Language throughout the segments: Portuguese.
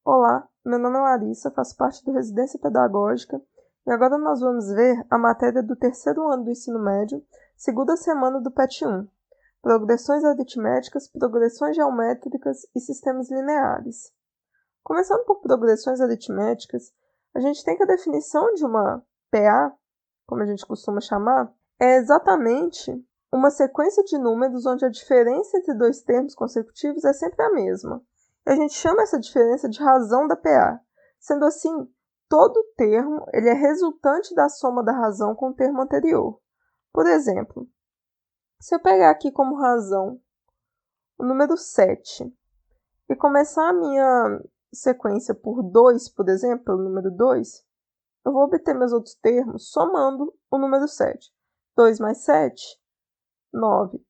Olá, meu nome é Larissa, faço parte do Residência Pedagógica e agora nós vamos ver a matéria do terceiro ano do ensino médio, segunda semana do PET 1, progressões aritméticas, progressões geométricas e sistemas lineares. Começando por progressões aritméticas, a gente tem que a definição de uma PA, como a gente costuma chamar, é exatamente uma sequência de números onde a diferença entre dois termos consecutivos é sempre a mesma. A gente chama essa diferença de razão da PA. Sendo assim, todo termo ele é resultante da soma da razão com o termo anterior. Por exemplo, se eu pegar aqui como razão o número 7 e começar a minha sequência por 2, por exemplo, pelo número 2, eu vou obter meus outros termos somando o número 7. 2 mais 7, 9.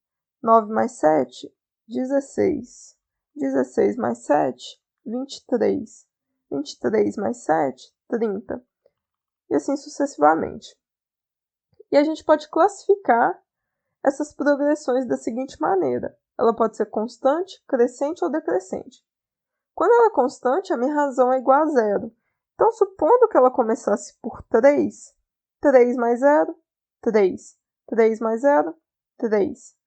9 mais 7, 16. 16 mais 7, 23. 23 mais 7, 30. E assim sucessivamente. E a gente pode classificar essas progressões da seguinte maneira. Ela pode ser constante, crescente ou decrescente. Quando ela é constante, a minha razão é igual a zero. Então, supondo que ela começasse por 3, 3 mais 0, 3. 3 mais 0, 3.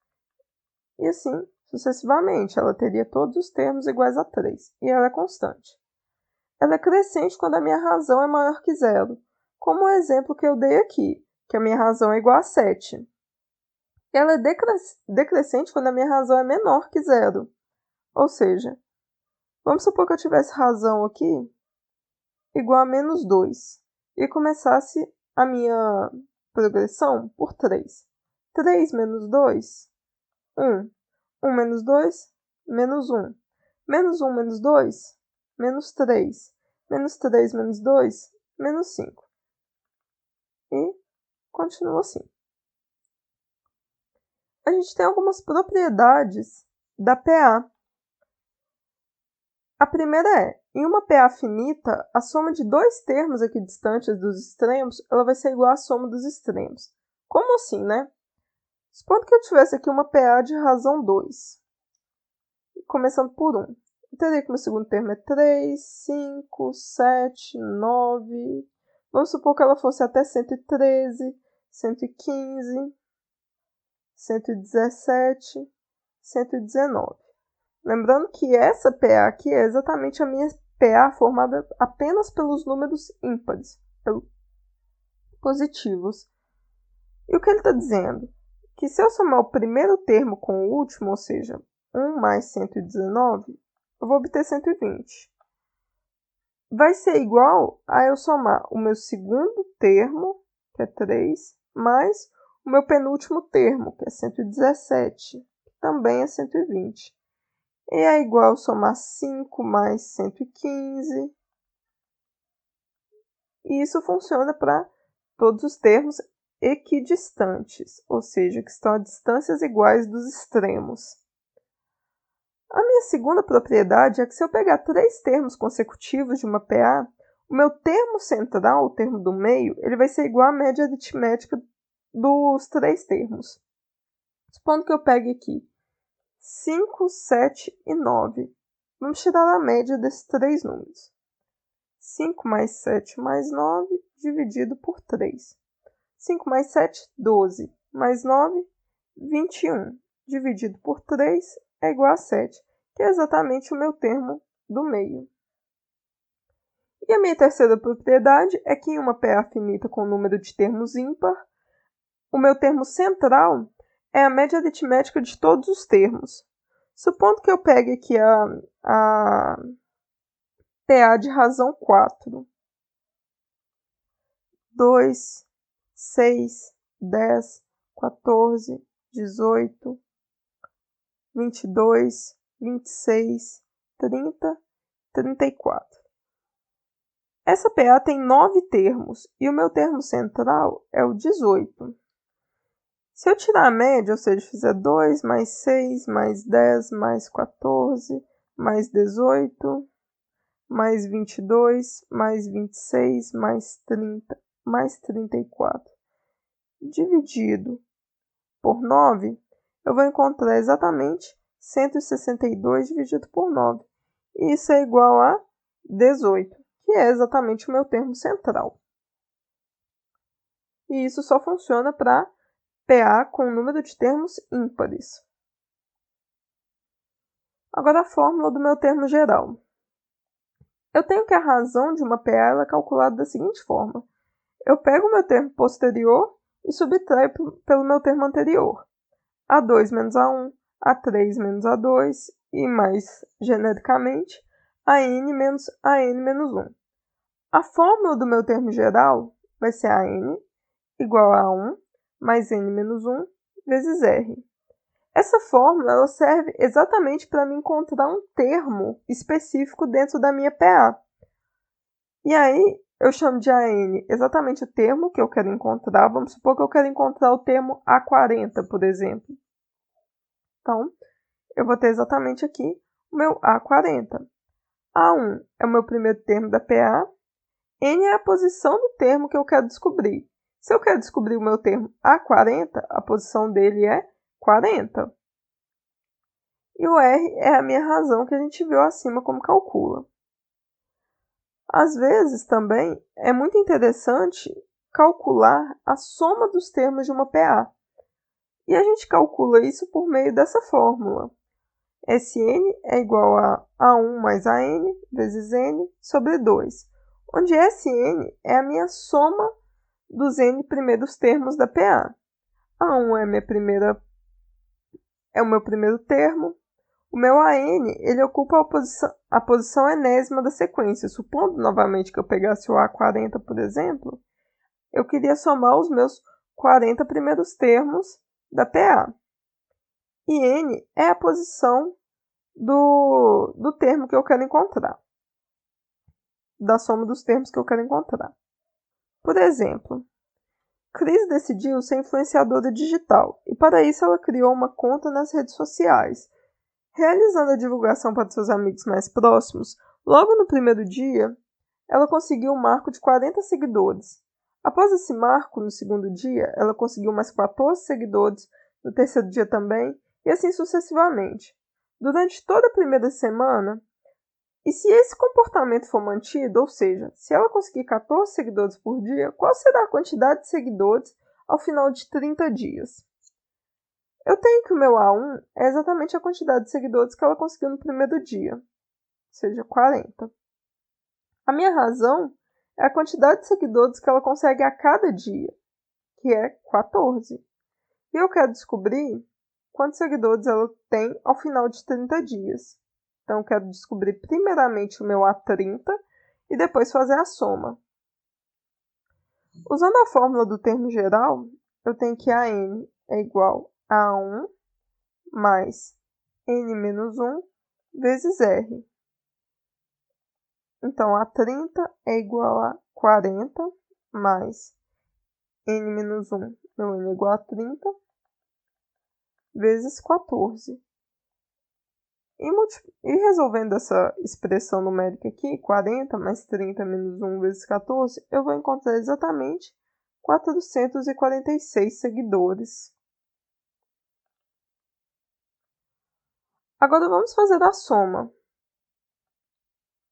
E assim, sucessivamente, ela teria todos os termos iguais a 3, e ela é constante. Ela é crescente quando a minha razão é maior que zero, como o exemplo que eu dei aqui, que a minha razão é igual a 7. Ela é decrescente quando a minha razão é menor que zero. Ou seja, vamos supor que eu tivesse razão aqui igual a menos 2 e começasse a minha progressão por 3. 3 menos 2, 1. 1 menos 2, menos 1. Menos 1 menos 2, menos 3. Menos 3 menos 2, menos 5. E continua assim. A gente tem algumas propriedades da PA. A primeira é, em uma PA finita, a soma de dois termos aqui distantes dos extremos, ela vai ser igual à soma dos extremos. Como assim, né? Supondo que eu tivesse aqui uma PA de razão 2, começando por 1. Eu teria que o meu segundo termo é 3, 5, 7, 9. Vamos supor que ela fosse até 113, 115, 117, 119. Lembrando que essa PA aqui é exatamente a minha PA formada apenas pelos números ímpares, pelos positivos. E o que ele está dizendo? Que se eu somar o primeiro termo com o último, ou seja, 1 mais 119, eu vou obter 120. Vai ser igual a eu somar o meu segundo termo, que é 3, mais o meu penúltimo termo, que é 117, que também é 120. E é igual a somar 5 mais 115. E isso funciona para todos os termos equidistantes, ou seja, que estão a distâncias iguais dos extremos. A minha segunda propriedade é que se eu pegar três termos consecutivos de uma PA, o meu termo central, o termo do meio, ele vai ser igual à média aritmética dos três termos. Supondo que eu pegue aqui 5, 7 e 9. Vamos tirar a média desses três números. 5 mais 7 mais 9 dividido por 3. 5 mais 7, 12. Mais 9, 21. Dividido por 3 é igual a 7, que é exatamente o meu termo do meio. E a minha terceira propriedade é que em uma PA finita com número de termos ímpar, o meu termo central é a média aritmética de todos os termos. Supondo que eu pegue aqui a PA de razão 4. 2, 6, 10, 14, 18, 22, 26, 30, 34. Essa PA tem 9 termos e o meu termo central é o 18. Se eu tirar a média, ou seja, fizer 2 mais 6 mais 10 mais 14 mais 18 mais 22 mais 26 mais 30 mais 34 dividido por 9, eu vou encontrar exatamente 162 dividido por 9. E isso é igual a 18, que é exatamente o meu termo central. E isso só funciona para PA com número de termos ímpares. Agora a fórmula do meu termo geral. Eu tenho que a razão de uma PA ela é calculada da seguinte forma. Eu pego o meu termo posterior e subtraio pelo meu termo anterior. A2 menos A1, A3 menos A2 e mais genericamente AN menos AN menos 1. A fórmula do meu termo geral vai ser AN igual a 1 mais N menos 1 vezes R. Essa fórmula ela serve exatamente para me encontrar um termo específico dentro da minha PA. E aí, eu chamo de AN exatamente o termo que eu quero encontrar. Vamos supor que eu quero encontrar o termo A40, por exemplo. Então, eu vou ter exatamente aqui o meu A40. A1 é o meu primeiro termo da PA. N é a posição do termo que eu quero descobrir. Se eu quero descobrir o meu termo A40, a posição dele é 40. E o R é a minha razão que a gente viu acima como calcula. Às vezes, também, é muito interessante calcular a soma dos termos de uma PA. E a gente calcula isso por meio dessa fórmula. Sn é igual a A1 mais AN vezes N sobre 2, onde Sn é a minha soma dos N primeiros termos da PA. A1 é o meu primeiro termo. O meu AN ele ocupa a posição enésima da sequência. Supondo novamente que eu pegasse o A40, por exemplo, eu queria somar os meus 40 primeiros termos da PA. E N é a posição do termo que eu quero encontrar, da soma dos termos que eu quero encontrar. Por exemplo, Cris decidiu ser influenciadora digital e para isso ela criou uma conta nas redes sociais. Realizando a divulgação para seus amigos mais próximos, logo no primeiro dia, ela conseguiu um marco de 40 seguidores. Após esse marco, no segundo dia, ela conseguiu mais 14 seguidores, no terceiro dia também, e assim sucessivamente. Durante toda a primeira semana, e se esse comportamento for mantido, ou seja, se ela conseguir 14 seguidores por dia, qual será a quantidade de seguidores ao final de 30 dias? Eu tenho que o meu A1 é exatamente a quantidade de seguidores que ela conseguiu no primeiro dia, ou seja, 40. A minha razão é a quantidade de seguidores que ela consegue a cada dia, que é 14. E eu quero descobrir quantos seguidores ela tem ao final de 30 dias. Então, eu quero descobrir primeiramente o meu A30 e depois fazer a soma. Usando a fórmula do termo geral, eu tenho que AN é igual a 1 mais N menos 1 vezes R. Então, A30 é igual a 40 mais N menos 1, meu N é igual a 30, vezes 14. E resolvendo essa expressão numérica aqui, 40 mais 30 menos 1 vezes 14, eu vou encontrar exatamente 446 seguidores. Agora vamos fazer a soma.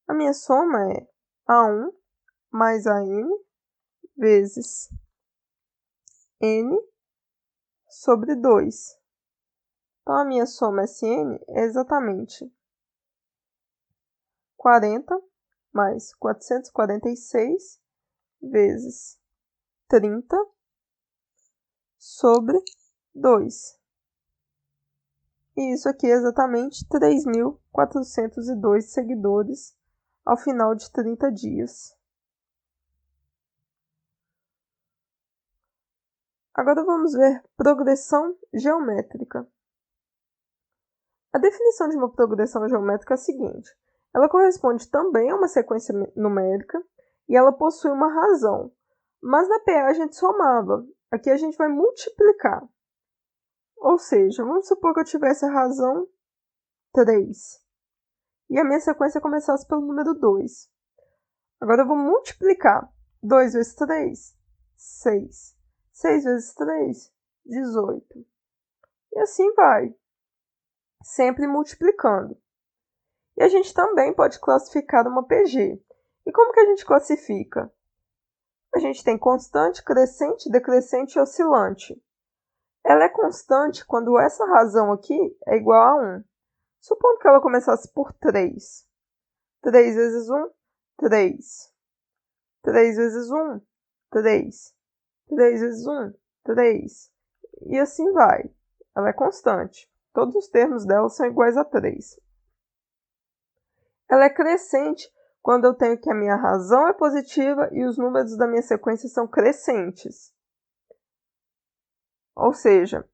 A minha soma é A1 mais AN vezes N sobre 2. Então, a minha soma SN é exatamente 40 mais 446 vezes 30 sobre 2. E isso aqui é exatamente 3.402 seguidores ao final de 30 dias. Agora vamos ver progressão geométrica. A definição de uma progressão geométrica é a seguinte. Ela corresponde também a uma sequência numérica e ela possui uma razão. Mas na PA a gente somava. Aqui a gente vai multiplicar. Ou seja, vamos supor que eu tivesse a razão 3. E a minha sequência começasse pelo número 2. Agora eu vou multiplicar. 2 vezes 3, 6. 6 vezes 3, 18. E assim vai. Sempre multiplicando. E a gente também pode classificar uma PG. E como que a gente classifica? A gente tem constante, crescente, decrescente e oscilante. Ela é constante quando essa razão aqui é igual a 1. Supondo que ela começasse por 3. 3 vezes 1, 3. 3 vezes 1, 3. 3 vezes 1, 3. E assim vai. Ela é constante. Todos os termos dela são iguais a 3. Ela é crescente quando eu tenho que a minha razão é positiva e os números da minha sequência são crescentes. Ou seja,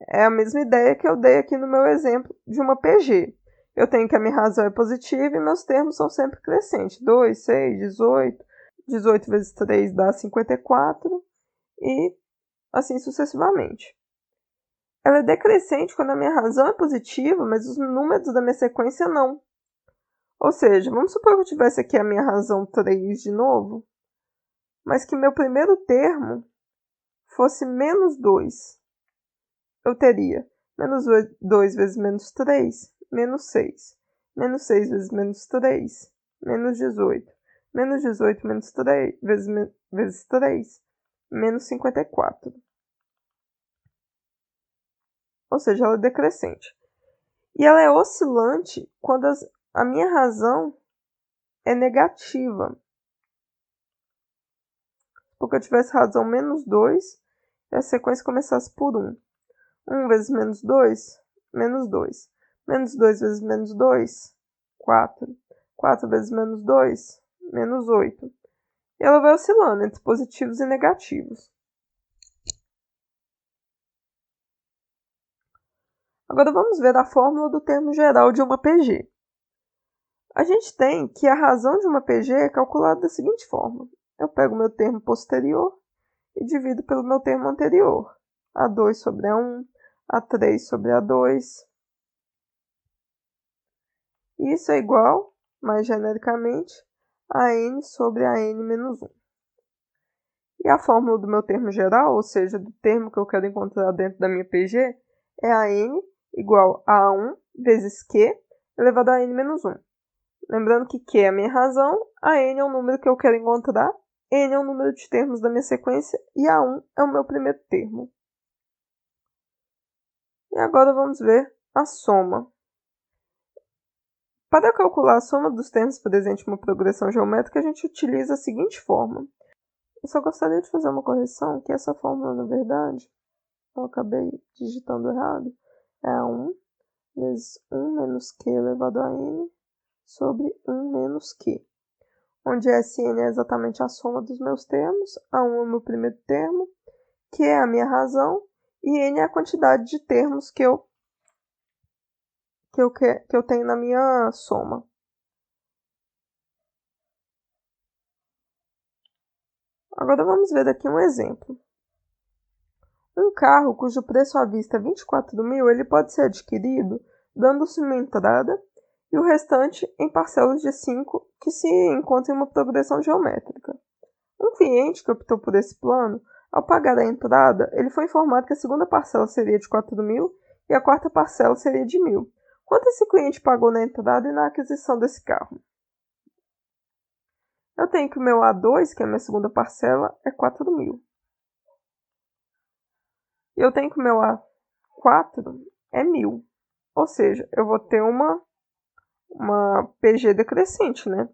é a mesma ideia que eu dei aqui no meu exemplo de uma PG. Eu tenho que a minha razão é positiva e meus termos são sempre crescentes. 2, 6, 18. 18 vezes 3 dá 54 e assim sucessivamente. Ela é decrescente quando a minha razão é positiva, mas os números da minha sequência não. Ou seja, vamos supor que eu tivesse aqui a minha razão 3 de novo, mas que meu primeiro termo fosse menos 2. Eu teria menos 2 vezes menos 3, menos 6. Menos 6 vezes menos 3, menos 18. Menos 18 menos 3 vezes 3, menos 54. Ou seja, ela é decrescente. E ela é oscilante quando a minha razão é negativa. Porque eu tivesse razão menos 2 e a sequência começasse por 1. 1 vezes menos 2, menos 2. Menos 2 vezes menos 2, 4. 4 vezes menos 2, menos 8. E ela vai oscilando entre positivos e negativos. Agora vamos ver a fórmula do termo geral de uma PG. A gente tem que a razão de uma PG é calculada da seguinte forma. Eu pego o meu termo posterior e divido pelo meu termo anterior. A2 sobre A1, A3 sobre A2. Isso é igual, mais genericamente, a N sobre a N menos 1. E a fórmula do meu termo geral, ou seja, do termo que eu quero encontrar dentro da minha PG, é a N igual a 1 vezes Q elevado a N menos 1. Lembrando que Q é a minha razão, a N é o número que eu quero encontrar, N é o número de termos da minha sequência e a 1 é o meu primeiro termo. E agora vamos ver a soma. Para calcular a soma dos termos presentes em uma progressão geométrica, a gente utiliza a seguinte forma. Eu só gostaria de fazer uma correção, que essa fórmula, na verdade, eu acabei digitando errado. É 1 vezes 1 menos Q elevado a N sobre 1 menos Q. Onde Sn é exatamente a soma dos meus termos, A1 é o meu primeiro termo, Q é a minha razão, e N é a quantidade de termos que eu tenho na minha soma. Agora vamos ver aqui um exemplo. Um carro cujo preço à vista é 24 mil, ele pode ser adquirido dando-se uma entrada e o restante em parcelas de 5 que se encontram em uma progressão geométrica. Um cliente que optou por esse plano, ao pagar a entrada, ele foi informado que a segunda parcela seria de 4 mil e a quarta parcela seria de 1.000. Quanto esse cliente pagou na entrada e na aquisição desse carro? Eu tenho que o meu A2, que é a minha segunda parcela, é 4 mil. E eu tenho que o meu A4 é 1.000. Ou seja, eu vou ter uma PG decrescente, né?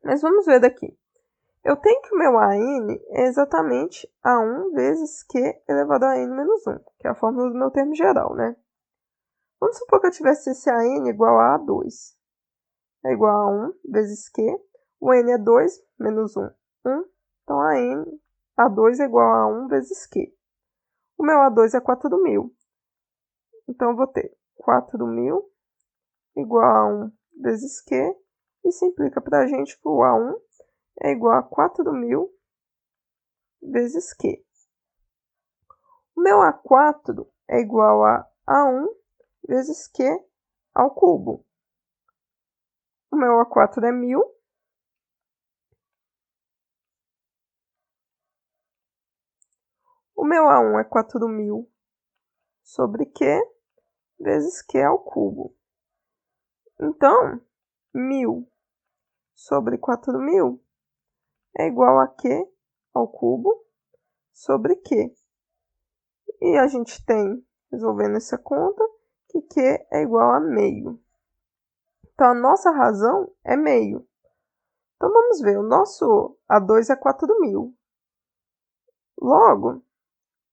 Mas vamos ver daqui. Eu tenho que o meu AN é exatamente A1 vezes Q elevado a N menos 1, que é a fórmula do meu termo geral, né? Vamos supor que eu tivesse esse AN igual a A2. É igual a 1 vezes Q. O N é 2 menos 1, 1. Então A2 é igual a 1 vezes Q. O meu A2 é 4 mil. Então eu vou ter 4 mil igual a 1 vezes Q. Isso implica para a gente que o A1 é igual a 4 mil vezes Q. O meu A4 é igual a A1 vezes Q ao cubo. O meu A4 é 1.000. O meu A1 é 4 mil sobre Q vezes Q ao cubo. Então, 1.000 sobre 4.000 é igual a Q ao cubo sobre Q. E a gente tem, resolvendo essa conta, que Q é igual a meio. Então, a nossa razão é meio. Então, vamos ver, o nosso A2 é 4.000. Logo,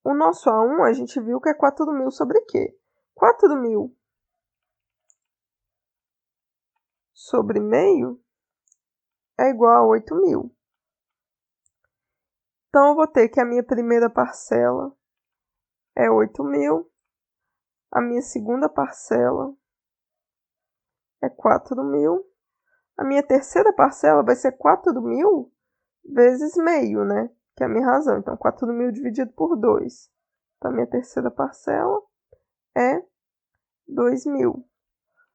o nosso A1 a gente viu que é 4.000 sobre Q. 4.000 sobre meio é igual a 8.000. Então, eu vou ter que a minha primeira parcela é 8.000. A minha segunda parcela é 4.000. A minha terceira parcela vai ser 4.000 vezes meio, né? Que é a minha razão. Então, 4.000 dividido por 2. Então, a minha terceira parcela é 2.000.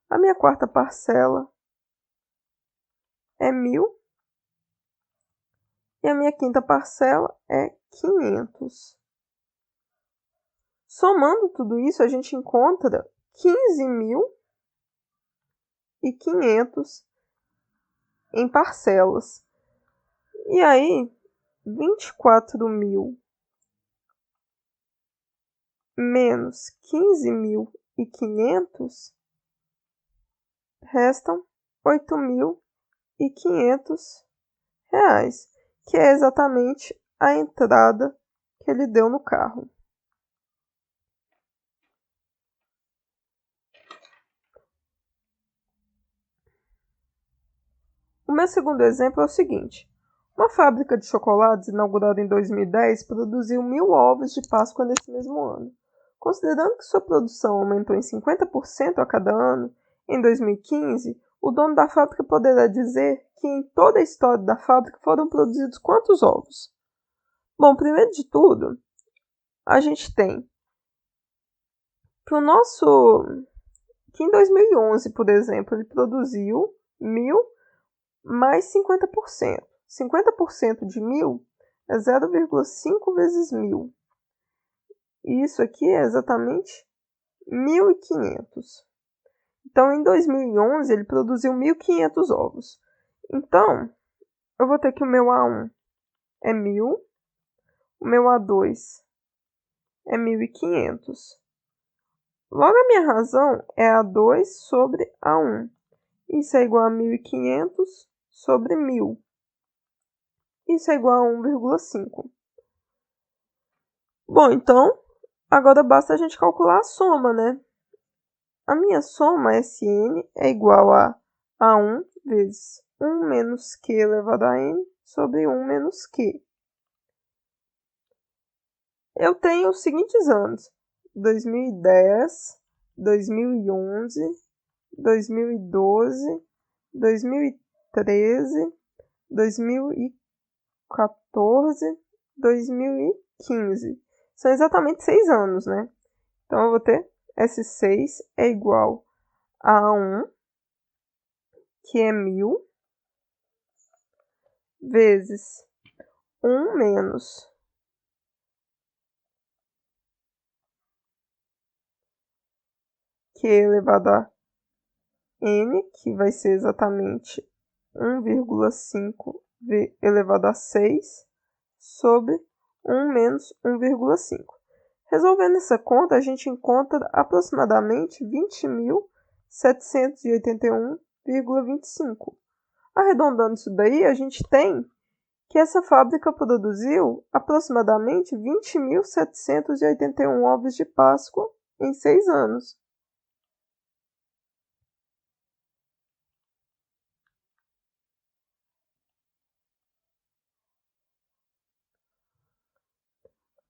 A minha quarta parcela é 1.000. E a minha quinta parcela é 500. Somando tudo isso, a gente encontra 15.500 em parcelas. E aí, 24.000 menos 15.500 restam 8.500 reais, que é exatamente a entrada que ele deu no carro. O meu segundo exemplo é o seguinte. Uma fábrica de chocolates inaugurada em 2010 produziu 1.000 ovos de Páscoa nesse mesmo ano. Considerando que sua produção aumentou em 50% a cada ano, em 2015, o dono da fábrica poderá dizer que em toda a história da fábrica foram produzidos quantos ovos? Bom, primeiro de tudo, a gente tem que que em 2011, por exemplo, ele produziu 1.000 mais 50%. 50% de 1.000 é 0,5 vezes 1.000. E isso aqui é exatamente 1.500. Então, em 2011, ele produziu 1.500 ovos. Então, eu vou ter que o meu A1 é 1.000, o meu A2 é 1.500. Logo, a minha razão é A2 sobre A1. Isso é igual a 1.500 sobre 1.000. Isso é igual a 1,5. Bom, então, agora basta a gente calcular a soma, né? A minha soma SN é igual a A1 vezes 1 menos Q elevado a N sobre 1 menos Q. Eu tenho os seguintes anos: 2010, 2011, 2012, 2013, 2014, 2015. São exatamente 6 anos, né? Então, eu vou ter S6 é igual a 1, que é 1.000, vezes 1 menos Q elevado a N, que vai ser exatamente 1,5 elevado a 6, sobre 1 menos 1,5. Resolvendo essa conta, a gente encontra aproximadamente 20.781,25. Arredondando isso daí, a gente tem que essa fábrica produziu aproximadamente 20.781 ovos de Páscoa em 6 anos.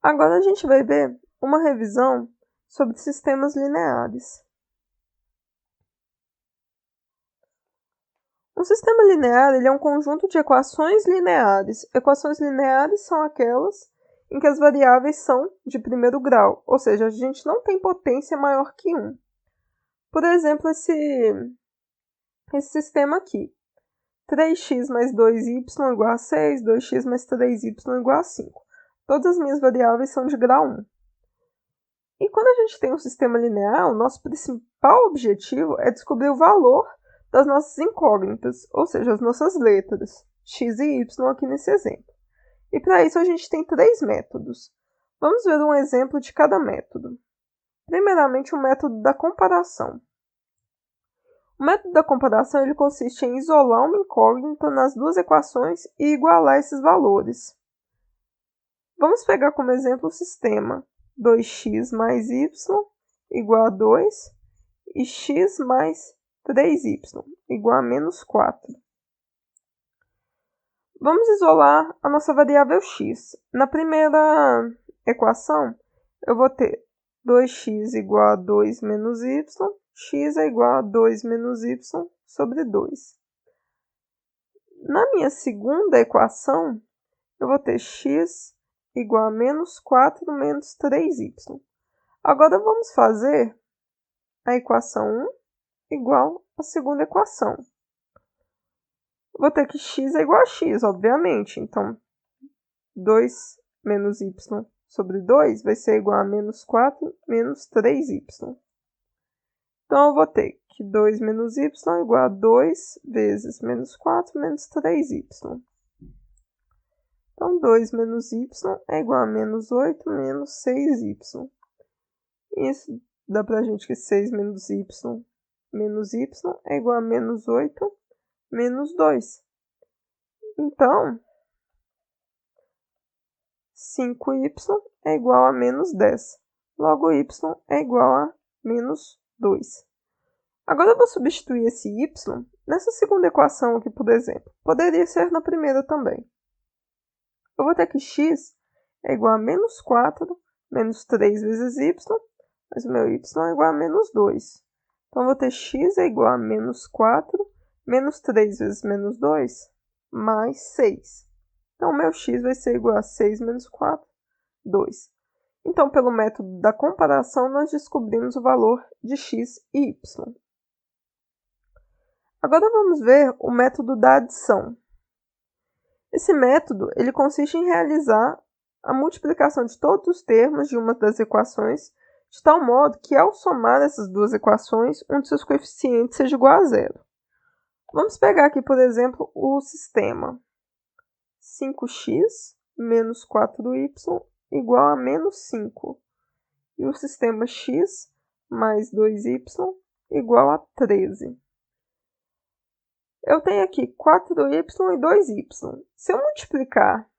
Agora a gente vai ver uma revisão sobre sistemas lineares. Um sistema linear ele é um conjunto de equações lineares. Equações lineares são aquelas em que as variáveis são de primeiro grau, ou seja, a gente não tem potência maior que 1. Por exemplo, esse sistema aqui. 3x mais 2y igual a 6, 2x mais 3y igual a 5. Todas as minhas variáveis são de grau 1. E quando a gente tem um sistema linear, o nosso principal objetivo é descobrir o valor das nossas incógnitas, ou seja, as nossas letras, x e y aqui nesse exemplo. E para isso a gente tem 3 métodos. Vamos ver um exemplo de cada método. Primeiramente, o método da comparação. O método da comparação ele consiste em isolar uma incógnita nas duas equações e igualar esses valores. Vamos pegar como exemplo o sistema 2x mais y igual a 2 e x mais 3y igual a menos 4. Vamos isolar a nossa variável x. Na primeira equação, eu vou ter 2x igual a 2 menos y, x é igual a 2 menos y sobre 2. Na minha segunda equação, eu vou ter x igual a menos 4 menos 3y. Agora vamos fazer a equação 1 igual à segunda equação. Vou ter que x é igual a x, obviamente. Então, 2 menos y sobre 2 vai ser igual a menos 4 menos 3y. Então, eu vou ter que 2 menos y é igual a 2 vezes menos 4 menos 3y. Então, 2 menos y é igual a menos 8 menos 6y. Isso dá para a gente que 6 menos y é igual a menos 8 menos 2. Então, 5y é igual a menos 10. Logo, y é igual a menos 2. Agora eu vou substituir esse y nessa segunda equação aqui, por exemplo. Poderia ser na primeira também. Eu vou ter que x é igual a menos 4 menos 3 vezes y, mas o meu y é igual a menos 2. Então, eu vou ter x é igual a menos 4 menos 3 vezes menos 2, mais 6. Então, o meu x vai ser igual a 6 menos 4, 2. Então, pelo método da comparação, nós descobrimos o valor de x e y. Agora, vamos ver o método da adição. Esse método ele consiste em realizar a multiplicação de todos os termos de uma das equações, de tal modo que, ao somar essas duas equações, um de seus coeficientes seja igual a zero. Vamos pegar aqui, por exemplo, o sistema 5x menos 4y igual a menos 5. E o sistema x mais 2y igual a 13. Eu tenho aqui 4y e 2y. Se eu multiplicar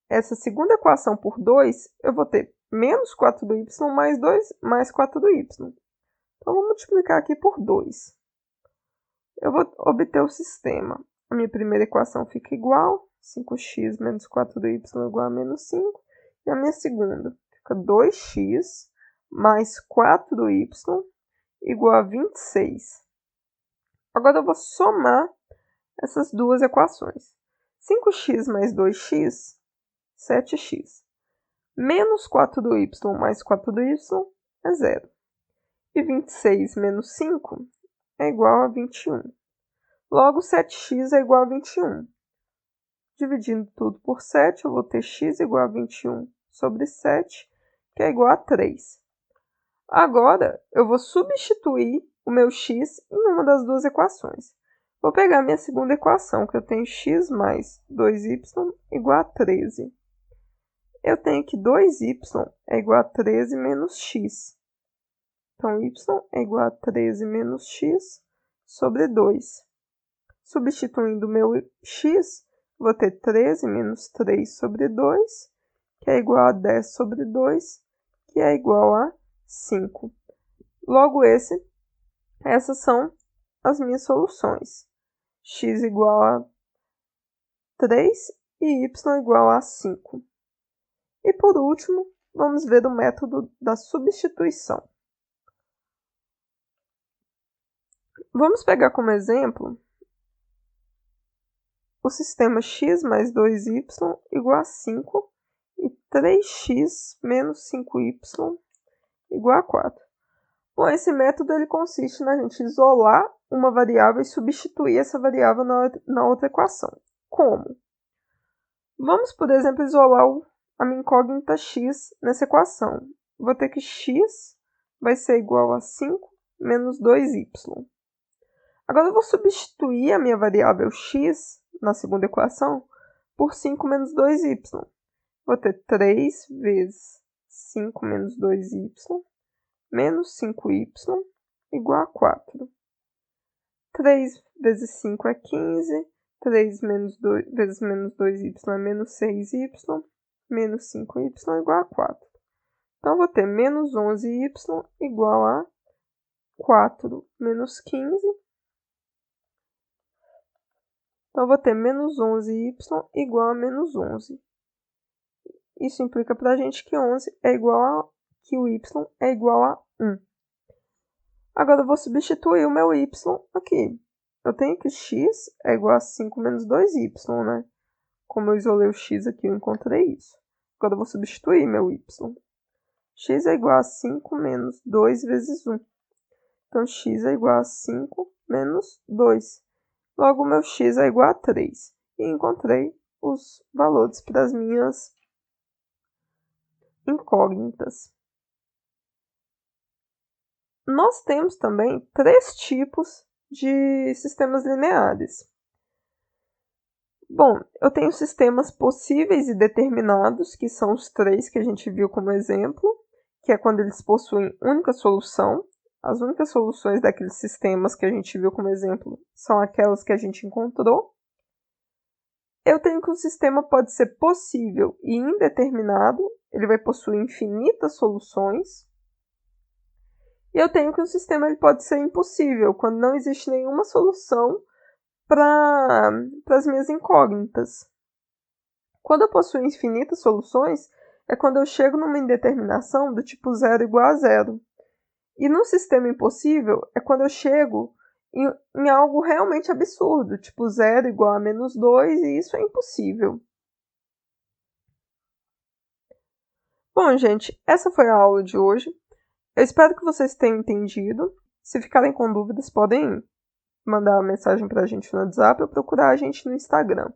essa segunda equação por 2, eu vou ter menos 4y mais 2 mais 4y. Então, eu vou multiplicar aqui por 2. Eu vou obter o sistema. A minha primeira equação fica igual, 5x menos 4y igual a menos 5. E a minha segunda fica 2x mais 4y igual a 26. Agora eu vou somar essas duas equações. 5x mais 2x, 7x. Menos 4y mais 4y é 0. E 26 menos 5 é igual a 21. Logo, 7x é igual a 21. Dividindo tudo por 7, eu vou ter x igual a 21 sobre 7, que é igual a 3. Agora, eu vou substituir o meu x em uma das duas equações. Vou pegar a minha segunda equação, que eu tenho x mais 2y igual a 13. Eu tenho que 2y é igual a 13 menos x. Então, y é igual a 13 menos x sobre 2. Substituindo o meu x, vou ter 13 menos 3 sobre 2, que é igual a 10 sobre 2, que é igual a 5. Logo, essas são as minhas soluções. X igual a 3 e y igual a 5. E por último, vamos ver o método da substituição. Vamos pegar como exemplo o sistema x mais 2y igual a 5 e 3x menos 5y igual a 4. Bom, esse método ele consiste na gente isolar uma variável e substituir essa variável na outra equação. Como? Vamos, por exemplo, isolar a minha incógnita x nessa equação. Vou ter que x vai ser igual a 5 menos 2y. Agora eu vou substituir a minha variável x na segunda equação por 5 menos 2y. Vou ter 3 vezes 5 menos 2y menos 5y igual a 4. 3 vezes 5 é 15. 3 vezes menos 2y é menos 6y. Menos 5y igual a 4. Então, eu vou ter menos 11y igual a 4 menos 15. Então, eu vou ter menos 11y igual a menos 11. Isso implica para a gente que 11 é igual que o y é igual a 1. Agora, eu vou substituir o meu y aqui. Eu tenho que x é igual a 5 menos 2y, né? Como eu isolei o x aqui, eu encontrei isso. Agora, eu vou substituir meu y. X é igual a 5 menos 2 vezes 1. Então, x é igual a 5 menos 2. Logo, meu x é igual a 3. E encontrei os valores para as minhas incógnitas. Nós temos também 3 tipos de sistemas lineares. Bom, eu tenho sistemas possíveis e determinados, que são os 3 que a gente viu como exemplo, que é quando eles possuem única solução. As únicas soluções daqueles sistemas que a gente viu como exemplo são aquelas que a gente encontrou. Eu tenho que um sistema pode ser possível e indeterminado, ele vai possuir infinitas soluções. E eu tenho que um sistema ele pode ser impossível, quando não existe nenhuma solução para as minhas incógnitas. Quando eu possuo infinitas soluções, é quando eu chego numa indeterminação do tipo 0 igual a 0. E num sistema impossível, é quando eu chego em algo realmente absurdo, tipo 0 igual a menos 2, e isso é impossível. Bom, gente, essa foi a aula de hoje. Eu espero que vocês tenham entendido. Se ficarem com dúvidas, podem mandar uma mensagem para a gente no WhatsApp ou procurar a gente no Instagram.